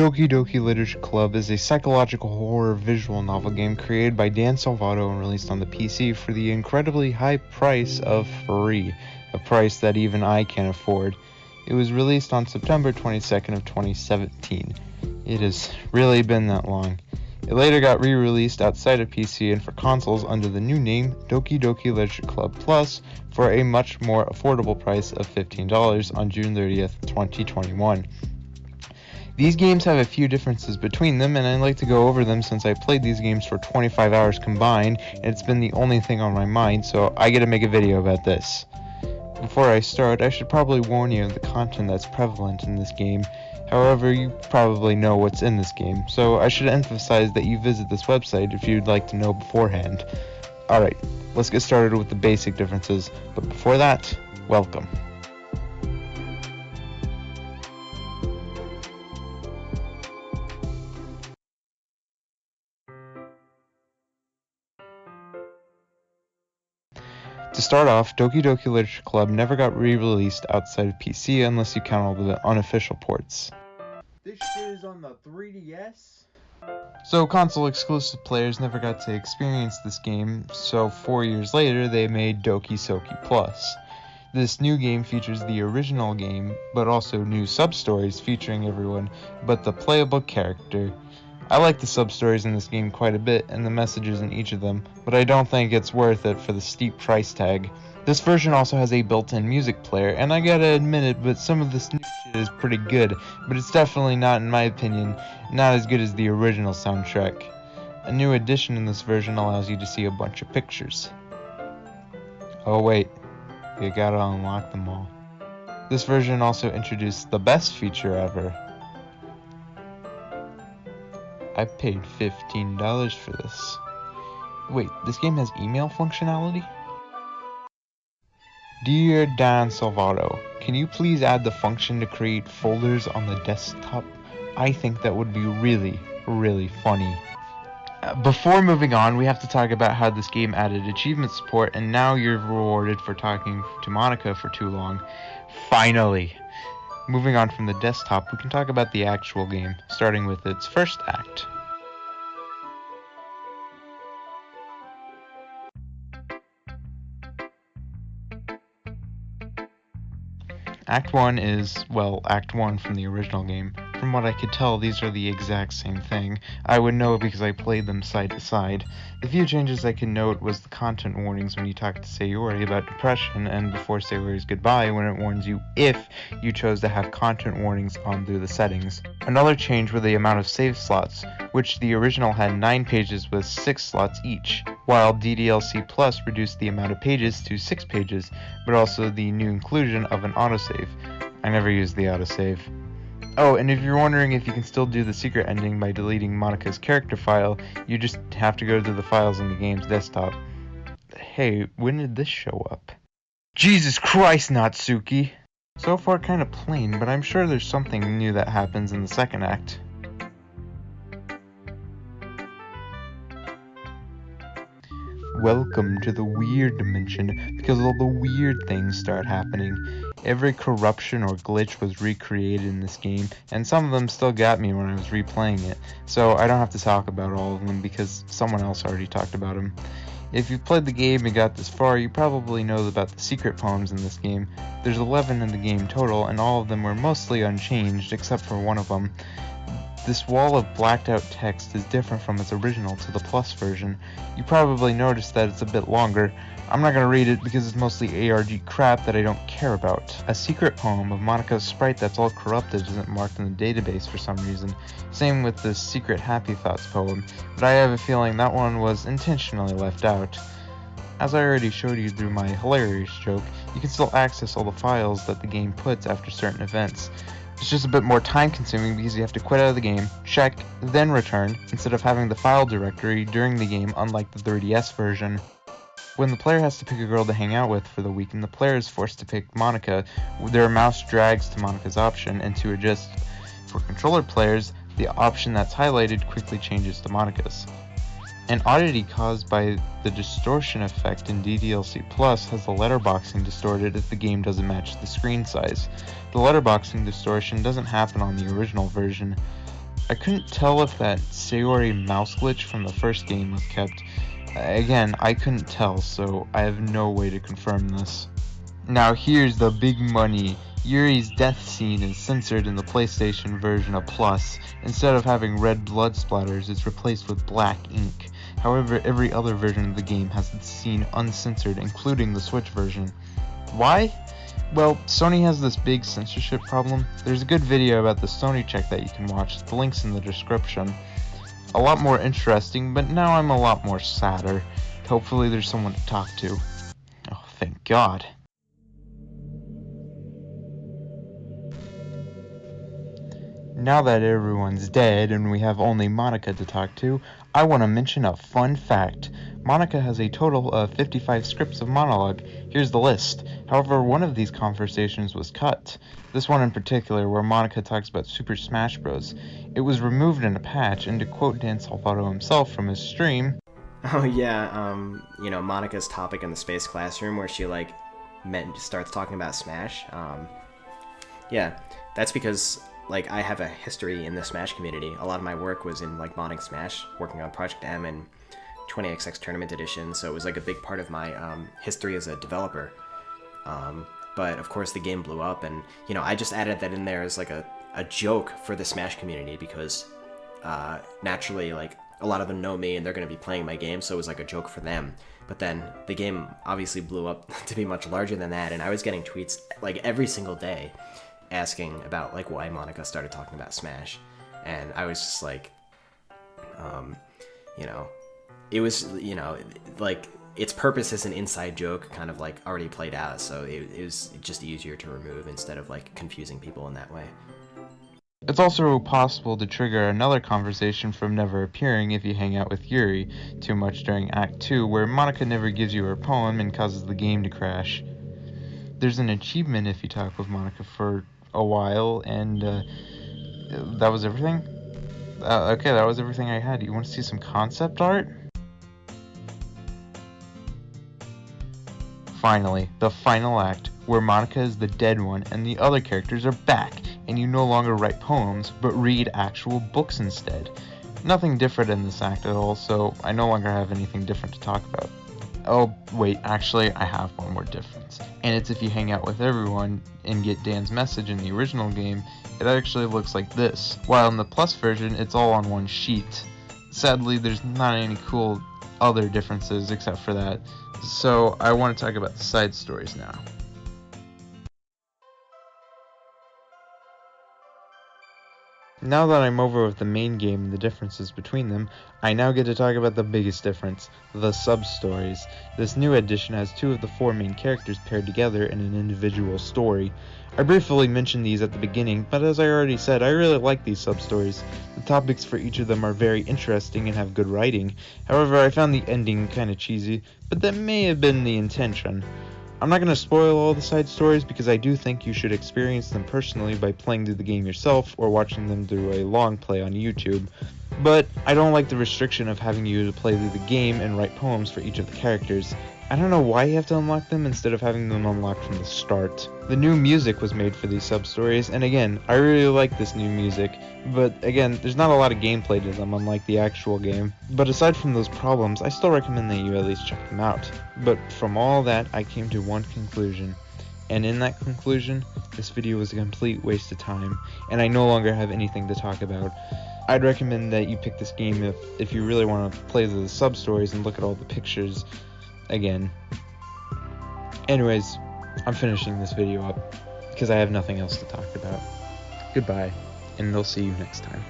Doki Doki Literature Club is a psychological horror visual novel game created by Dan Salvato and released on the PC for the incredibly high price of free, a price that even I can't afford. It was released on September 22nd of 2017. It has really been that long. It later got re-released outside of PC and for consoles under the new name Doki Doki Literature Club Plus for a much more affordable price of $15 on June 30th, 2021. These games have a few differences between them, and I'd like to go over them since I played these games for 25 hours combined, and it's been the only thing on my mind, so I gotta make a video about this. Before I start, I should probably warn you of the content that's prevalent in this game. However, you probably know what's in this game, so I should emphasize that you visit this website if you'd like to know beforehand. Alright, let's get started with the basic differences, but before that, welcome. To start off, Doki Doki Literature Club never got re-released outside of PC unless you count all the unofficial ports. This shit is on the 3DS? So console exclusive players never got to experience this game, so 4 years later they made Doki Doki Plus. This new game features the original game, but also new sub-stories featuring everyone but the playable character. I like the sub-stories in this game quite a bit and the messages in each of them, but I don't think it's worth it for the steep price tag. This version also has a built-in music player, and I gotta admit it, but some of this new shit is pretty good, but it's definitely not, in my opinion, not as good as the original soundtrack. A new addition in this version allows you to see a bunch of pictures. Oh wait, you gotta unlock them all. This version also introduced the best feature ever. I paid $15 for this. Wait, this game has email functionality? Dear Dan Salvato, can you please add the function to create folders on the desktop? I think that would be really, really funny. Before moving on, we have to talk about how this game added achievement support, and now you're rewarded for talking to Monica for too long. Finally! Moving on from the desktop, we can talk about the actual game, starting with its first act. Act 1 is, well, Act 1 from the original game. From what I could tell, these are the exact same thing. I would know because I played them side to side. The few changes I could note was the content warnings when you talk to Sayori about depression, and before Sayori's goodbye when it warns you if you chose to have content warnings on through the settings. Another change were the amount of save slots, which the original had 9 pages with 6 slots each, while DDLC Plus reduced the amount of pages to 6 pages, but also the new inclusion of an autosave. I never used the autosave. Oh, and if you're wondering if you can still do the secret ending by deleting Monica's character file, you just have to go to the files on the game's desktop. Hey, when did this show up? Jesus Christ, Natsuki! So far kinda plain, but I'm sure there's something new that happens in the second act. Welcome to the weird dimension, because all the weird things start happening. Every corruption or glitch was recreated in this game, and some of them still got me when I was replaying it, so I don't have to talk about all of them because someone else already talked about them. If you've played the game and got this far, you probably know about the secret poems in this game. There's 11 in the game total, and all of them were mostly unchanged, except for one of them. This wall of blacked out text is different from its original to the Plus version. You probably noticed that it's a bit longer. I'm not gonna read it because it's mostly ARG crap that I don't care about. A secret poem of Monica's sprite that's all corrupted isn't marked in the database for some reason. Same with the secret Happy Thoughts poem, but I have a feeling that one was intentionally left out. As I already showed you through my hilarious joke, you can still access all the files that the game puts after certain events. It's just a bit more time consuming because you have to quit out of the game, check, then return, instead of having the file directory during the game unlike the 3DS version. When the player has to pick a girl to hang out with for the weekend, the player is forced to pick Monica. Their mouse drags to Monica's option, and to adjust for controller players, the option that's highlighted quickly changes to Monica's. An oddity caused by the distortion effect in DDLC Plus has the letterboxing distorted if the game doesn't match the screen size. The letterboxing distortion doesn't happen on the original version. I couldn't tell if that Sayori mouse glitch from the first game was kept. Again, I couldn't tell, so I have no way to confirm this. Now here's the big money. Yuri's death scene is censored in the PlayStation version of Plus. Instead of having red blood splatters, it's replaced with black ink. However, every other version of the game has its scene uncensored, including the Switch version. Why? Well, Sony has this big censorship problem. There's a good video about the Sony check that you can watch. The link's in the description. A lot more interesting, but now I'm a lot more sadder. Hopefully there's someone to talk to. Oh, thank God. Now that everyone's dead and we have only Monica to talk to, I want to mention a fun fact. Monica has a total of 55 scripts of monologue. Here's the list. However, one of these conversations was cut. This one in particular, where Monica talks about Super Smash Bros. It was removed in a patch, and to quote Dan Salvato himself from his stream... Oh yeah, Monica's topic in the space classroom where she, starts talking about Smash. Yeah, that's because... I have a history in the Smash community. A lot of my work was in, modding Smash, working on Project M and 20XX Tournament Edition, so it was, a big part of my history as a developer. But, of course, the game blew up, and, I just added that in there as, a joke for the Smash community, because, naturally, a lot of them know me, and they're going to be playing my game, so it was, a joke for them. But then, the game obviously blew up to be much larger than that, and I was getting tweets, every single day, asking about why Monica started talking about Smash, and I was just it was its purpose as an inside joke kind of already played out, so it was just easier to remove instead of confusing people in that way. It's also possible to trigger another conversation from never appearing if you hang out with Yuri too much during Act 2, where Monica never gives you her poem and causes the game to crash. There's an achievement if you talk with Monica for a while, and that was everything? Okay, that was everything I had. You want to see some concept art? Finally, the final act, where Monica is the dead one and the other characters are back, and you no longer write poems, but read actual books instead. Nothing different in this act at all, so I no longer have anything different to talk about. Oh, wait, actually, I have one more difference. And it's if you hang out with everyone and get Dan's message in the original game, it actually looks like this. While in the Plus version, it's all on one sheet. Sadly, there's not any cool other differences except for that. So, I want to talk about the side stories now. Now that I'm over with the main game and the differences between them, I now get to talk about the biggest difference, the sub-stories. This new edition has 2 of the 4 main characters paired together in an individual story. I briefly mentioned these at the beginning, but as I already said, I really like these sub-stories. The topics for each of them are very interesting and have good writing. However, I found the ending kinda cheesy, but that may have been the intention. I'm not going to spoil all the side stories because I do think you should experience them personally by playing through the game yourself or watching them through a long play on YouTube. But I don't like the restriction of having you to play through the game and write poems for each of the characters. I don't know why you have to unlock them instead of having them unlocked from the start. The new music was made for these sub-stories, and again, I really like this new music, but again, there's not a lot of gameplay to them unlike the actual game. But aside from those problems, I still recommend that you at least check them out. But from all that, I came to one conclusion. And in that conclusion, this video was a complete waste of time, and I no longer have anything to talk about. I'd recommend that you pick this game if you really want to play the sub-stories and look at all the pictures again. Anyways, I'm finishing this video up because I have nothing else to talk about. Goodbye, and I'll see you next time.